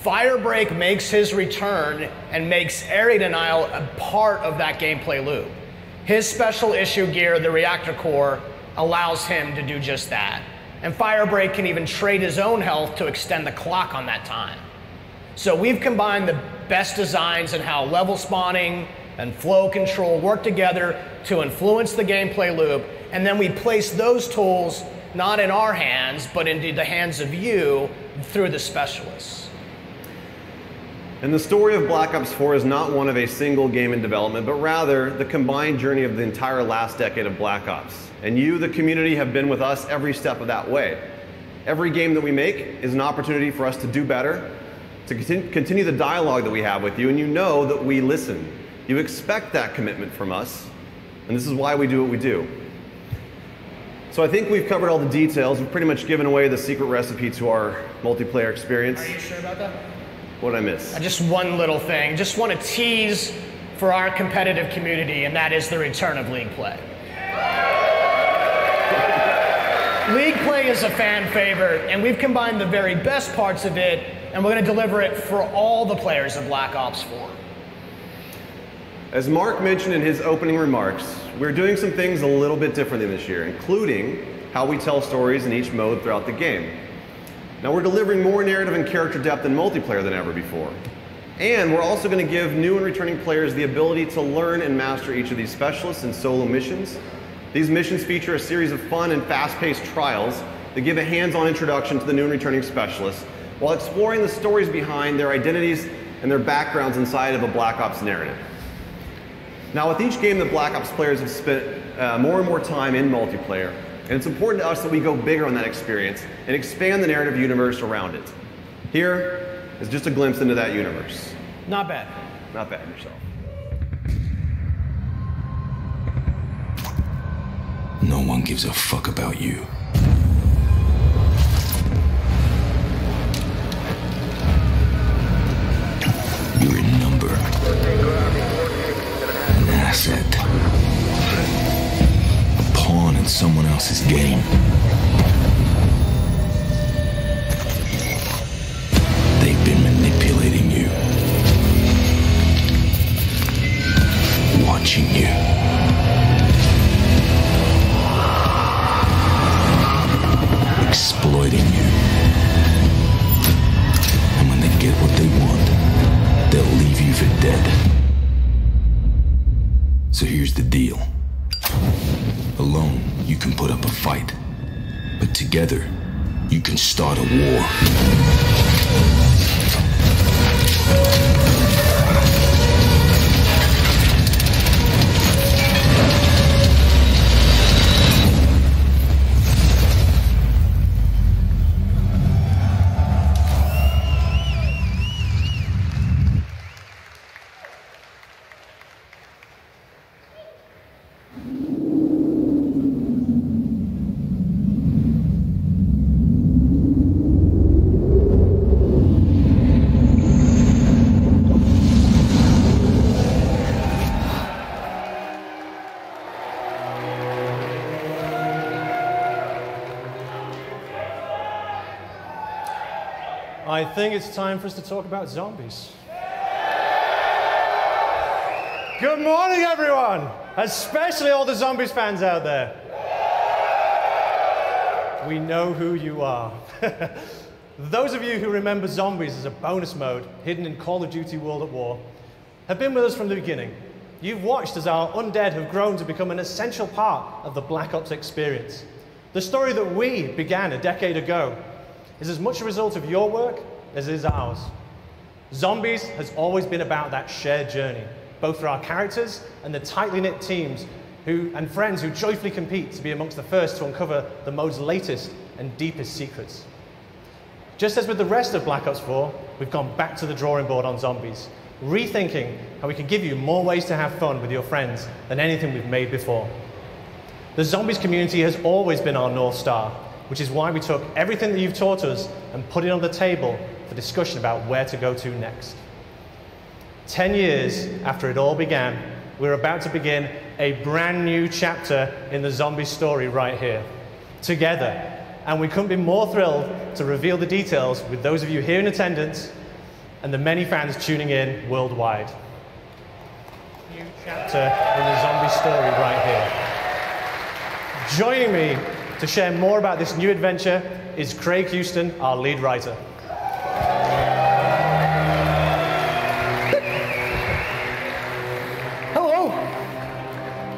Firebreak makes his return and makes area denial a part of that gameplay loop. His special issue gear, the reactor core, allows him to do just that. And Firebreak can even trade his own health to extend the clock on that time. So we've combined the best designs in how level spawning and flow control work together to influence the gameplay loop, and then we place those tools not in our hands, but into the hands of you through the specialists. And the story of Black Ops 4 is not one of a single game in development, but rather the combined journey of the entire last decade of Black Ops. And you, the community, have been with us every step of that way. Every game that we make is an opportunity for us to do better, to continue the dialogue that we have with you, and you know that we listen. You expect that commitment from us, and this is why we do what we do. So I think we've covered all the details. We've pretty much given away the secret recipe to our multiplayer experience. Are you sure about that? What did I miss? Just one little thing. Just want to tease for our competitive community, and that is the return of League play. League play is a fan favorite, and we've combined the very best parts of it, and we're going to deliver it for all the players of Black Ops 4. As Mark mentioned in his opening remarks, we're doing some things a little bit differently this year, including how we tell stories in each mode throughout the game. Now we're delivering more narrative and character depth in multiplayer than ever before. And we're also going to give new and returning players the ability to learn and master each of these specialists and solo missions. These missions feature a series of fun and fast-paced trials that give a hands-on introduction to the new and returning specialists while exploring the stories behind their identities and their backgrounds inside of a Black Ops narrative. Now with each game, the Black Ops players have spent more and more time in multiplayer, and it's important to us that we go bigger on that experience and expand the narrative universe around it. Here is just a glimpse into that universe. Not bad. Not bad yourself. No one gives a fuck about you. You're a number. An asset. A pawn in someone else's game. They've been manipulating you. Watching you. Exploiting you. And when they get what they want, they'll leave you for dead. So here's the deal. Alone, you can put up a fight. But together, you can start a war. I think it's time for us to talk about zombies. Good morning, everyone! Especially all the zombies fans out there. We know who you are. Those of you who remember zombies as a bonus mode hidden in Call of Duty World at War have been with us from the beginning. You've watched as our undead have grown to become an essential part of the Black Ops experience. The story that we began a decade ago is as much a result of your work as it is ours. Zombies has always been about that shared journey, both for our characters and the tightly knit teams and friends who joyfully compete to be amongst the first to uncover the mode's latest and deepest secrets. Just as with the rest of Black Ops 4, we've gone back to the drawing board on zombies, rethinking how we can give you more ways to have fun with your friends than anything we've made before. The zombies community has always been our North Star, which is why we took everything that you've taught us and put it on the table for discussion about where to go to next. 10 years after it all began, we're about to begin a brand new chapter in the zombie story right here, together. And we couldn't be more thrilled to reveal the details with those of you here in attendance and the many fans tuning in worldwide. New chapter in the zombie story right here. Joining me to share more about this new adventure is Craig Houston, our lead writer. Hello.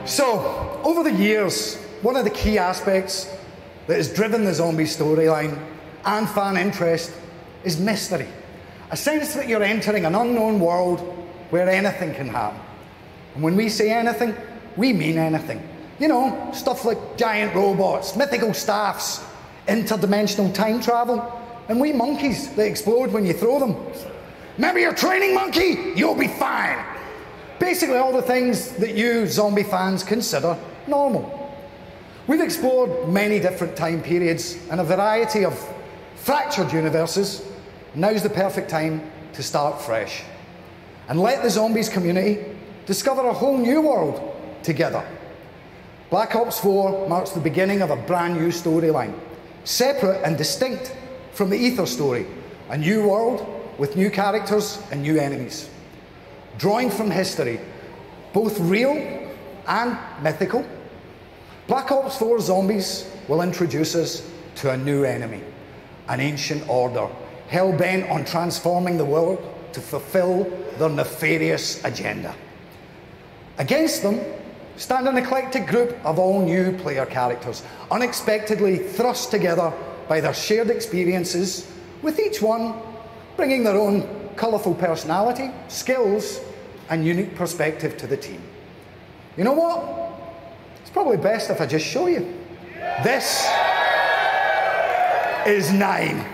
So, over the years, one of the key aspects that has driven the zombie storyline and fan interest is mystery. A sense that you're entering an unknown world where anything can happen. And when we say anything, we mean anything. You know, stuff like giant robots, mythical staffs, interdimensional time travel, and wee monkeys that explode when you throw them. Remember your training monkey? You'll be fine. Basically all the things that you zombie fans consider normal. We've explored many different time periods and a variety of fractured universes. Now's the perfect time to start fresh and let the zombies community discover a whole new world together. Black Ops 4 marks the beginning of a brand new storyline, separate and distinct from the Ether story, a new world with new characters and new enemies. Drawing from history, both real and mythical, Black Ops 4 Zombies will introduce us to a new enemy, an ancient order, hell-bent on transforming the world to fulfill their nefarious agenda. Against them stand an eclectic group of all new player characters, unexpectedly thrust together by their shared experiences, with each one bringing their own colourful personality, skills, and unique perspective to the team. You know what? It's probably best if I just show you. This is 9.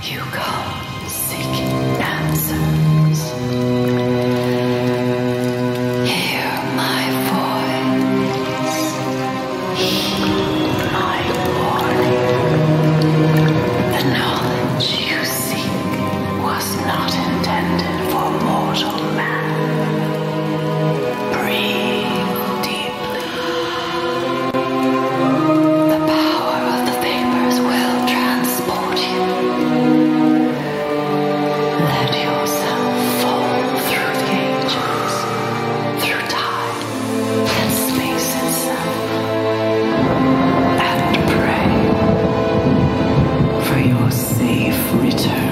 You come seeking answers. Hear my voice. Heed my warning. The knowledge you seek was not intended for mortal man. Breathe deeply. The power of the vapors will transport you. Let yourself fall through the ages, through time and space itself, and pray for your safe return.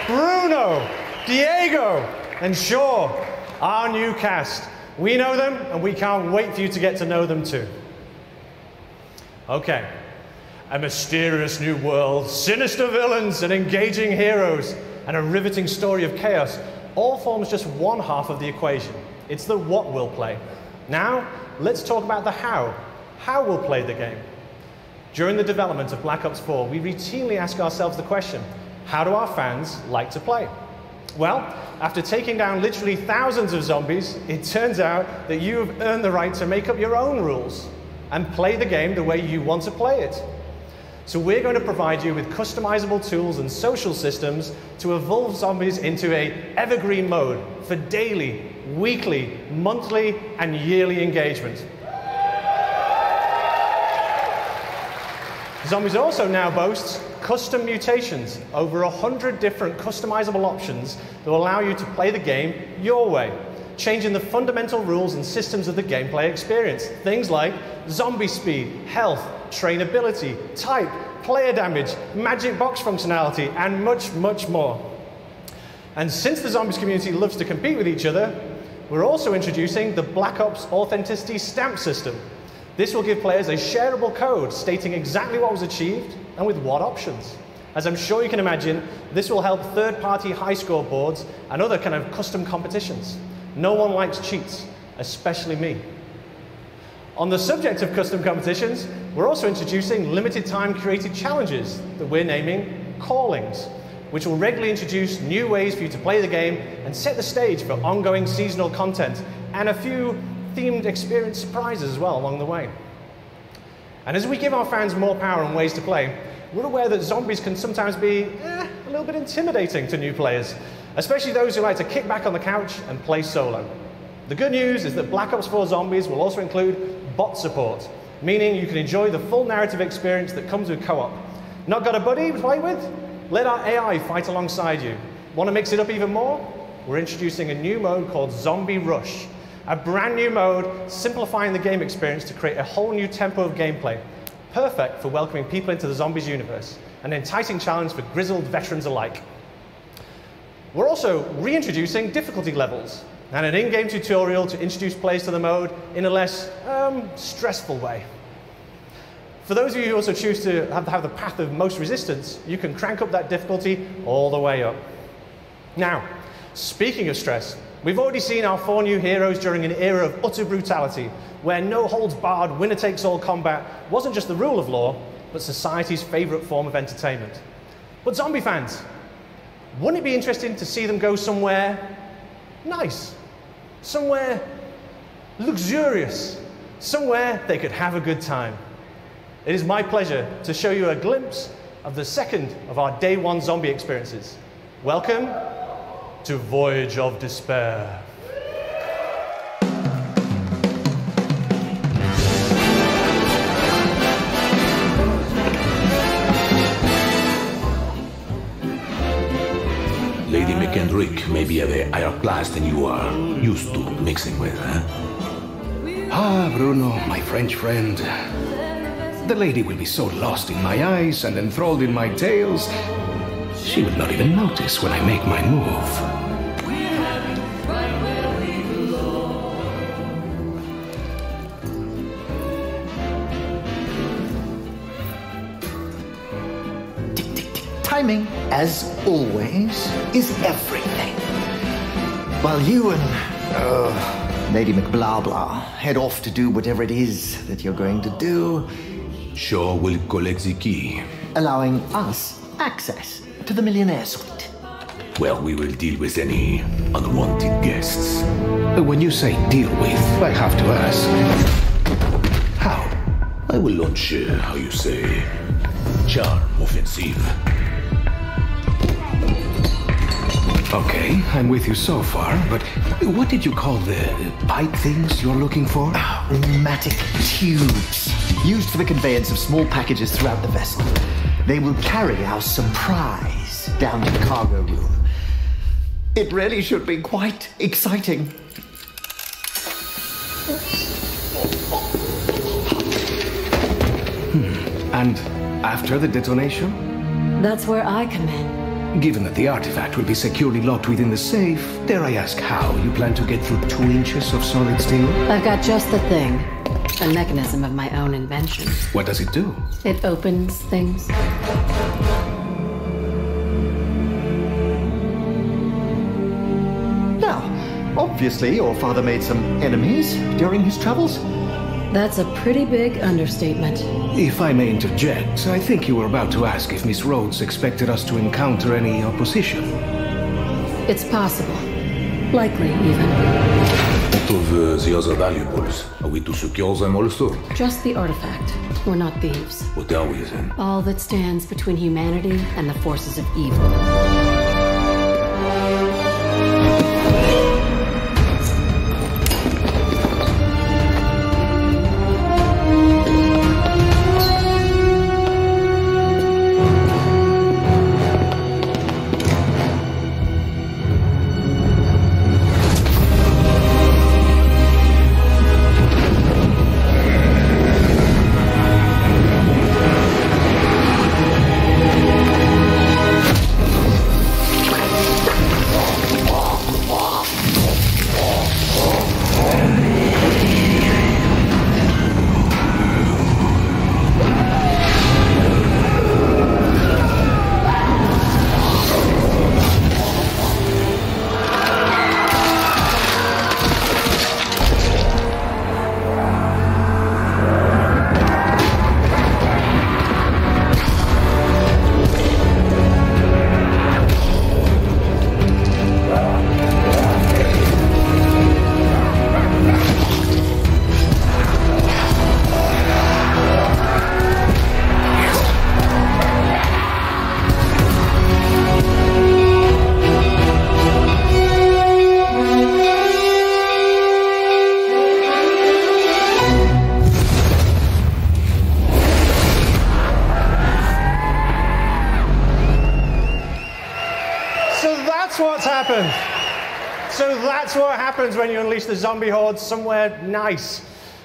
Bruno, Diego, and Shaw, our new cast. We know them, and we can't wait for you to get to know them too. Okay. A mysterious new world, sinister villains and engaging heroes, and a riveting story of chaos all forms just one half of the equation. It's the what we'll play. Now, let's talk about the how. How we'll play the game. During the development of Black Ops 4, we routinely ask ourselves the question, how do our fans like to play? Well, after taking down literally thousands of zombies, it turns out that you have earned the right to make up your own rules and play the game the way you want to play it. So we're going to provide you with customizable tools and social systems to evolve zombies into an evergreen mode for daily, weekly, monthly, and yearly engagement. Zombies also now boasts custom mutations, over 100 different customizable options that will allow you to play the game your way, changing the fundamental rules and systems of the gameplay experience. Things like zombie speed, health, trainability, type, player damage, magic box functionality, and much, much more. And since the zombies community loves to compete with each other, we're also introducing the Black Ops Authenticity Stamp System. This will give players a shareable code stating exactly what was achieved and with what options. As I'm sure you can imagine, this will help third-party high score boards and other kind of custom competitions. No one likes cheats, especially me. On the subject of custom competitions, we're also introducing limited-time created challenges that we're naming Callings, which will regularly introduce new ways for you to play the game and set the stage for ongoing seasonal content and a few themed experience surprises as well along the way. And as we give our fans more power and ways to play, we're aware that zombies can sometimes be a little bit intimidating to new players, especially those who like to kick back on the couch and play solo. The good news is that Black Ops 4 Zombies will also include bot support, meaning you can enjoy the full narrative experience that comes with co-op. Not got a buddy to play with? Let our AI fight alongside you. Want to mix it up even more? We're introducing a new mode called Zombie Rush, a brand new mode simplifying the game experience to create a whole new tempo of gameplay, perfect for welcoming people into the zombies universe, an enticing challenge for grizzled veterans alike. We're also reintroducing difficulty levels and an in-game tutorial to introduce players to the mode in a less stressful way. For those of you who also choose to have the path of most resistance, you can crank up that difficulty all the way up. Now, speaking of stress, we've already seen our 4 new heroes during an era of utter brutality, where no-holds-barred, winner-takes-all combat wasn't just the rule of law, but society's favorite form of entertainment. But zombie fans, wouldn't it be interesting to see them go somewhere nice, somewhere luxurious, somewhere they could have a good time? It is my pleasure to show you a glimpse of the second of our Day 1 zombie experiences. Welcome to Voyage of Despair. Lady McKendrick may be a higher class than you are used to mixing with, huh? Ah, Bruno, my French friend. The lady will be so lost in my eyes and enthralled in my tales, she will not even notice when I make my move. Timing, as always, is everything. While you and Lady McBlahblah head off to do whatever it is that you're going to do, Shaw will collect the key, allowing us access to the Millionaire Suite. Well, we will deal with any unwanted guests. When you say deal with, I have to ask, how? I will launch, how you say, charm offensive. Okay, I'm with you so far, but what did you call the pipe things you're looking for? Rheumatic tubes, used for the conveyance of small packages throughout the vessel. They will carry our surprise down to the cargo room. It really should be quite exciting. And after the detonation? That's where I come in. Given that the artifact will be securely locked within the safe, dare I ask how you plan to get through 2 inches of solid steel? I've got just the thing. A mechanism of my own invention. What does it do? It opens things. Now, obviously your father made some enemies during his travels. That's a pretty big understatement. If I may interject, I think you were about to ask if Miss Rhodes expected us to encounter any opposition. It's possible. Likely, even. What of the other valuables? Are we to secure them also? Just the artifact. We're not thieves. What are we then? All that stands between humanity and the forces of evil. That's what happens when you unleash the zombie horde somewhere nice.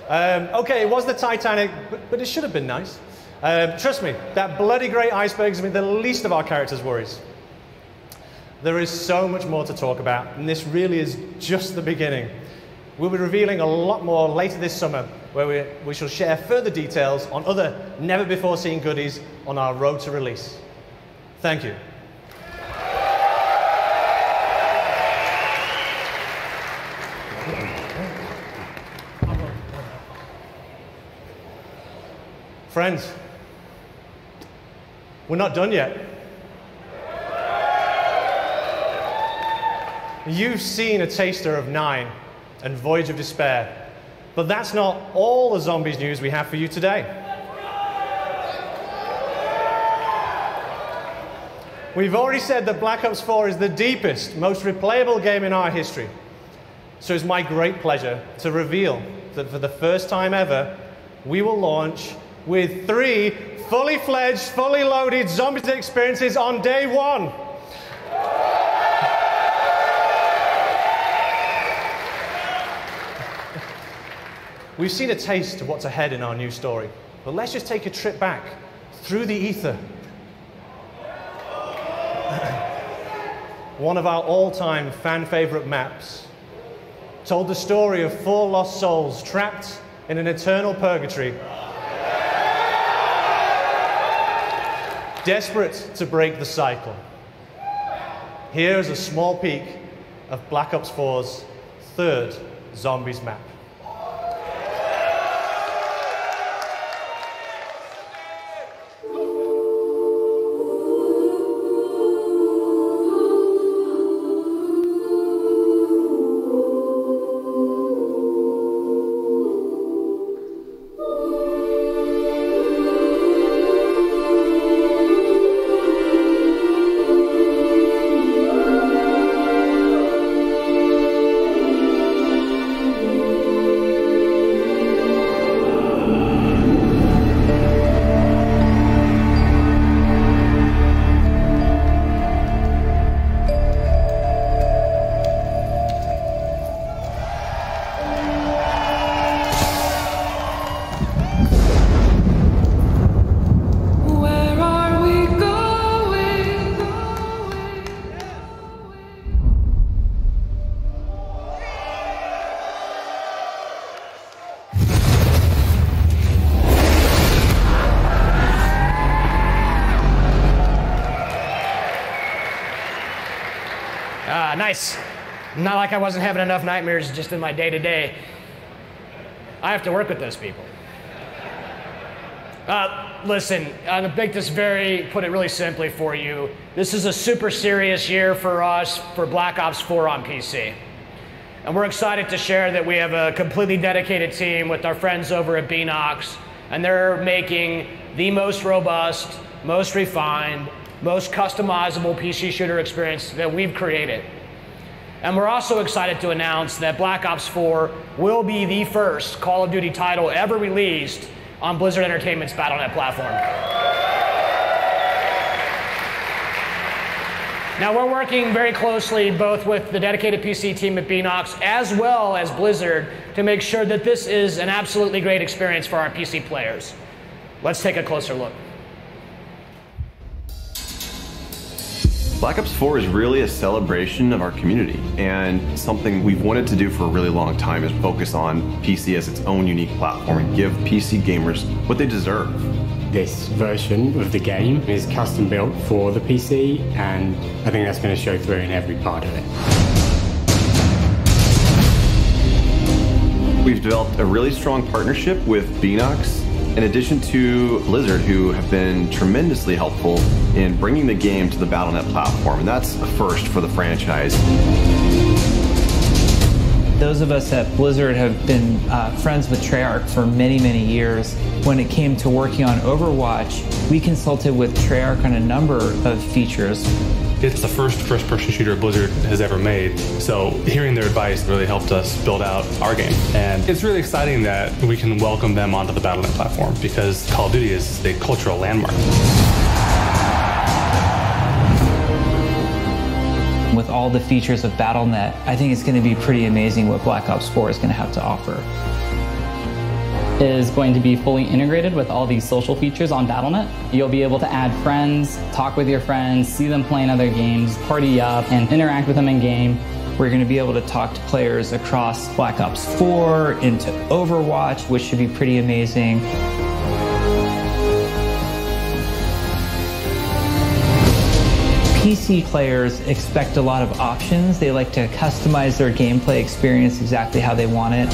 Okay, it was the Titanic, but it should have been nice. Trust me, that bloody great iceberg is the least of our characters' worries. There is so much more to talk about, and this really is just the beginning. We'll be revealing a lot more later this summer, where we shall share further details on other never-before-seen goodies on our road to release. Thank you. Friends, we're not done yet. You've seen a taster of 9 and Voyage of Despair, but that's not all the zombies news we have for you today. We've already said that Black Ops 4 is the deepest, most replayable game in our history. So it's my great pleasure to reveal that for the first time ever, we will launch with 3 fully fledged, fully loaded Zombies experiences on day 1. We've seen a taste of what's ahead in our new story, but let's just take a trip back through the ether. One of our all-time fan favorite maps told the story of 4 lost souls trapped in an eternal purgatory, desperate to break the cycle. Here's a small peek of Black Ops 4's 3rd Zombies map. Nice. Not like I wasn't having enough nightmares just in my day-to-day. I have to work with those people. Listen, I'm gonna make this put it really simply for you. This is a super serious year for us for Black Ops 4 on PC. And we're excited to share that we have a completely dedicated team with our friends over at Beanox, and they're making the most robust, most refined, most customizable PC shooter experience that we've created. And we're also excited to announce that Black Ops 4 will be the first Call of Duty title ever released on Blizzard Entertainment's Battle.net platform. Now we're working very closely both with the dedicated PC team at Beanox as well as Blizzard to make sure that this is an absolutely great experience for our PC players. Let's take a closer look. Black Ops 4 is really a celebration of our community, and something we've wanted to do for a really long time is focus on PC as its own unique platform and give PC gamers what they deserve. This version of the game is custom built for the PC, and I think that's going to show through in every part of it. We've developed a really strong partnership with Beanox, in addition to Blizzard, who have been tremendously helpful in bringing the game to the Battle.net platform, and that's a first for the franchise. Those of us at Blizzard have been friends with Treyarch for many, many years. When it came to working on Overwatch, we consulted with Treyarch on a number of features. It's the first-person shooter Blizzard has ever made, so hearing their advice really helped us build out our game. And it's really exciting that we can welcome them onto the Battle.net platform, because Call of Duty is a cultural landmark. With all the features of Battle.net, I think it's going to be pretty amazing what Black Ops 4 is going to have to offer. Is going to be fully integrated with all these social features on Battle.net. You'll be able to add friends, talk with your friends, see them playing other games, party up, and interact with them in game. We're going to be able to talk to players across Black Ops 4 into Overwatch, which should be pretty amazing. PC players expect a lot of options. They like to customize their gameplay experience exactly how they want it.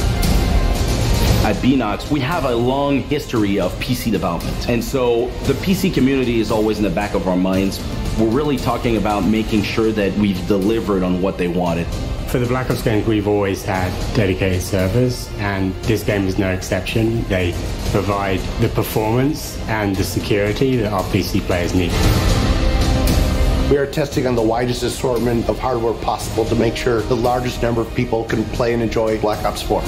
At Beanox, we have a long history of PC development. And so the PC community is always in the back of our minds. We're really talking about making sure that we've delivered on what they wanted. For the Black Ops games, we've always had dedicated servers, and this game is no exception. They provide the performance and the security that our PC players need. We are testing on the widest assortment of hardware possible to make sure the largest number of people can play and enjoy Black Ops 4.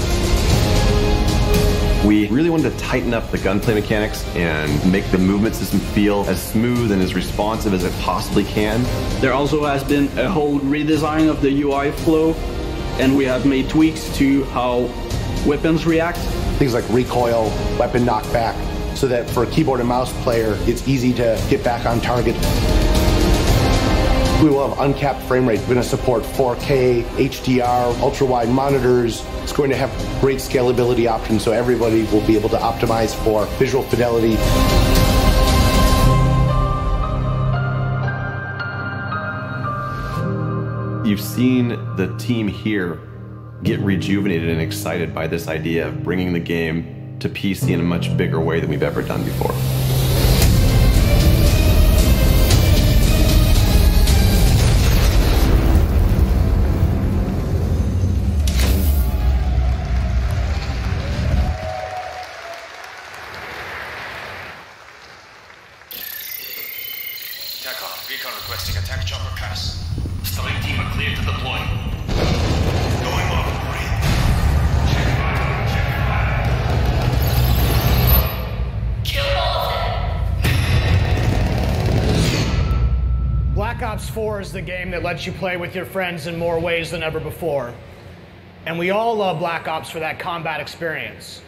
We really wanted to tighten up the gunplay mechanics and make the movement system feel as smooth and as responsive as it possibly can. There also has been a whole redesign of the UI flow, and we have made tweaks to how weapons react. Things like recoil, weapon knockback, so that for a keyboard and mouse player, it's easy to get back on target. We will have uncapped frame rate. We're going to support 4K, HDR, ultra-wide monitors. It's going to have great scalability options, so everybody will be able to optimize for visual fidelity. You've seen the team here get rejuvenated and excited by this idea of bringing the game to PC in a much bigger way than we've ever done before. Recon requesting attack chopper pass. Starting team are clear to deploy. Going off grid. Check fire. Kill all of them. Black Ops 4 is the game that lets you play with your friends in more ways than ever before. And we all love Black Ops for that combat experience.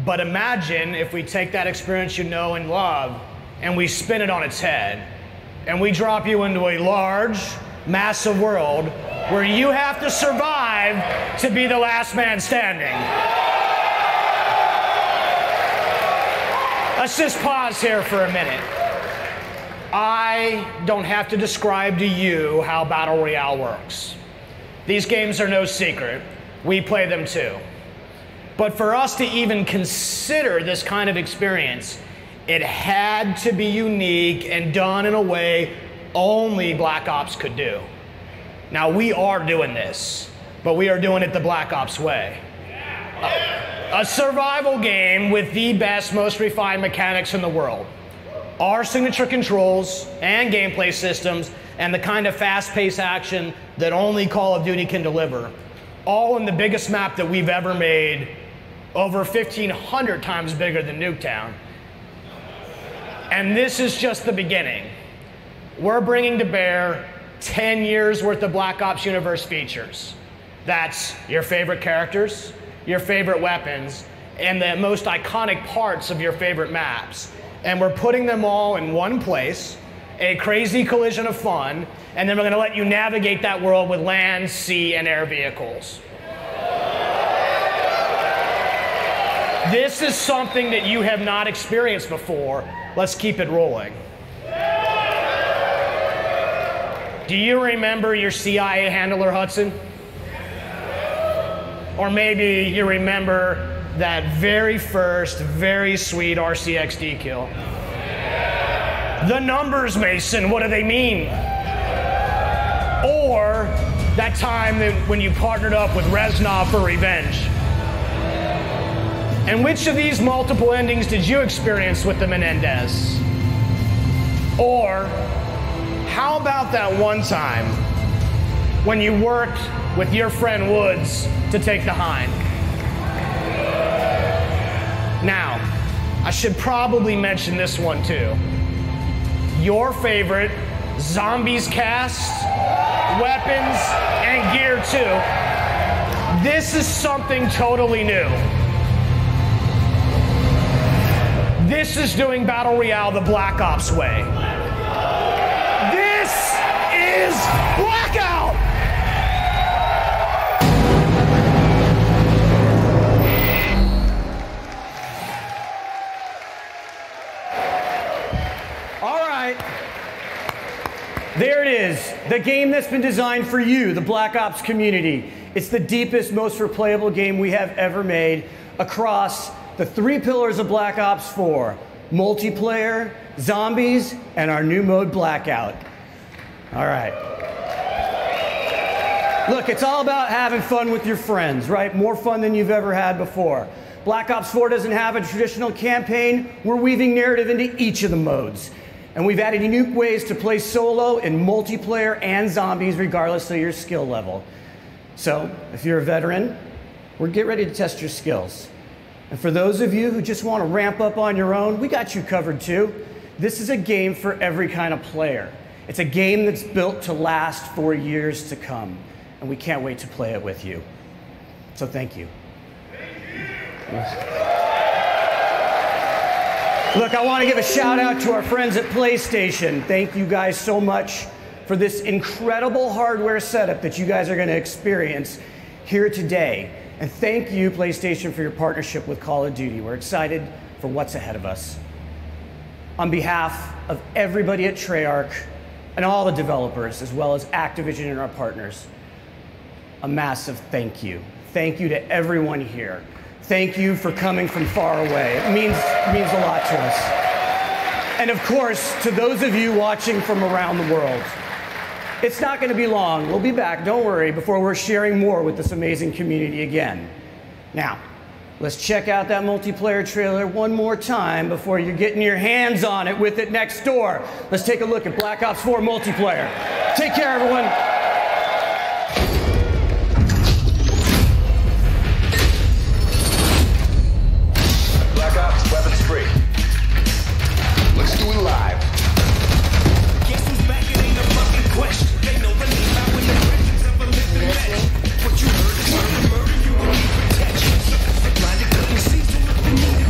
But imagine if we take that experience you know and love and we spin it on its head. And we drop you into a large, massive world where you have to survive to be the last man standing. Let's just pause here for a minute. I don't have to describe to you how Battle Royale works. These games are no secret. We play them too. But for us to even consider this kind of experience, it had to be unique and done in a way only Black Ops could do. Now, we are doing this, but we are doing it the Black Ops way. A survival game with the best, most refined mechanics in the world. Our signature controls and gameplay systems and the kind of fast-paced action that only Call of Duty can deliver. All in the biggest map that we've ever made, over 1,500 times bigger than Nuketown. And this is just the beginning. We're bringing to bear 10 years worth of Black Ops universe features. That's your favorite characters, your favorite weapons, and the most iconic parts of your favorite maps. And we're putting them all in one place, a crazy collision of fun, and then we're going to let you navigate that world with land, sea, and air vehicles. This is something that you have not experienced before. Let's keep it rolling. Do you remember your CIA handler, Hudson? Or maybe you remember that very first, very sweet RCXD kill. The numbers, Mason, what do they mean? Or that time when you partnered up with Reznov for revenge. And which of these multiple endings did you experience with the Menendez? Or how about that one time when you worked with your friend Woods to take the Hind? Now, I should probably mention this one too. Your favorite zombies cast, weapons, and gear too. This is something totally new. This is doing Battle Royale the Black Ops way. This is Blackout! All right. There it is, the game that's been designed for you, the Black Ops community. It's the deepest, most replayable game we have ever made across the three pillars of Black Ops 4, multiplayer, zombies, and our new mode, Blackout. All right. Look, it's all about having fun with your friends, right? More fun than you've ever had before. Black Ops 4 doesn't have a traditional campaign. We're weaving narrative into each of the modes. And we've added unique ways to play solo in multiplayer and zombies, regardless of your skill level. So, if you're a veteran, we're getting ready to test your skills. And for those of you who just want to ramp up on your own, we got you covered too. This is a game for every kind of player. It's a game that's built to last for years to come, and we can't wait to play it with you. So thank you. Look, I want to give a shout out to our friends at PlayStation. Thank you guys so much for this incredible hardware setup that you guys are going to experience here today. And thank you, PlayStation, for your partnership with Call of Duty. We're excited for what's ahead of us. On behalf of everybody at Treyarch and all the developers, as well as Activision and our partners, a massive thank you. Thank you to everyone here. Thank you for coming from far away. It means a lot to us. And of course, to those of you watching from around the world. It's not going to be long. We'll be back, don't worry, before we're sharing more with this amazing community again. Now, let's check out that multiplayer trailer one more time before you're getting your hands on it with it next door. Let's take a look at Black Ops 4 multiplayer. Take care, everyone. Black Ops, weapons free. Let's do it live. Guess who's back? It ain't a fucking question. They know the name out when the legends of a living legend. What you heard is murder, you will need protection. Blinded couldn't see, so look the need you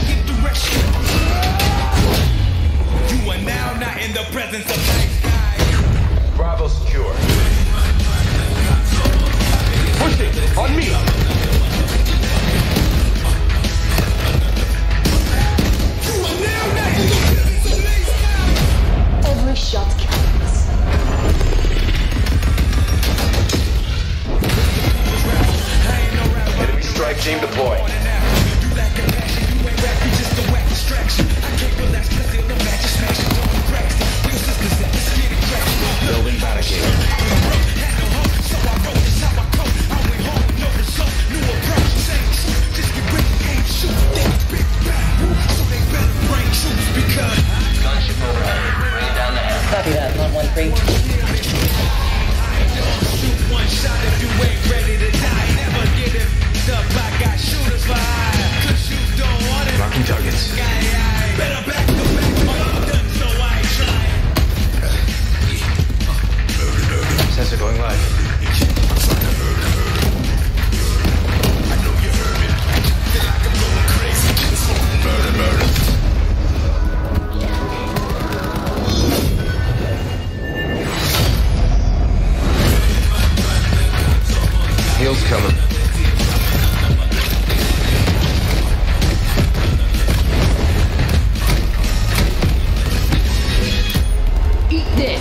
get direction. You are now not in the presence of nice guys. Bravo secure. Pushing! On me! You are now not in the presence of nice guys. Every shot counts. Team deploy. Building barricade. Copy that, 113. One shot if you ain't ready to die. Never get it up. I got shooters fire. Cause you don't want it. Marking targets. Better back the back. I'm done, so I ain't trying. Sensor going live. Heal's coming. Eat this.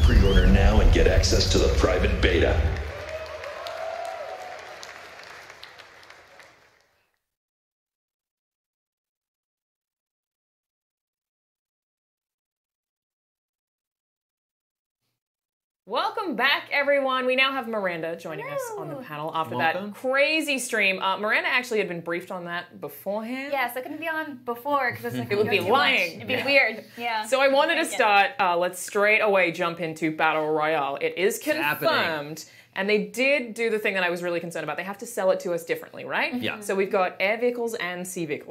Pre-order now and get access to the private beta. Welcome back, everyone. We now have Miranda joining us on the panel after that crazy stream. Miranda actually had been briefed on that beforehand. Yeah, so I couldn't be on before because it would be lying. It'd be weird. Yeah. So I wanted to start, let's straight away jump into Battle Royale. It is confirmed. And they did do the thing that I was really concerned about. They have to sell it to us differently, right? Yeah. So we've got air vehicles and sea vehicles.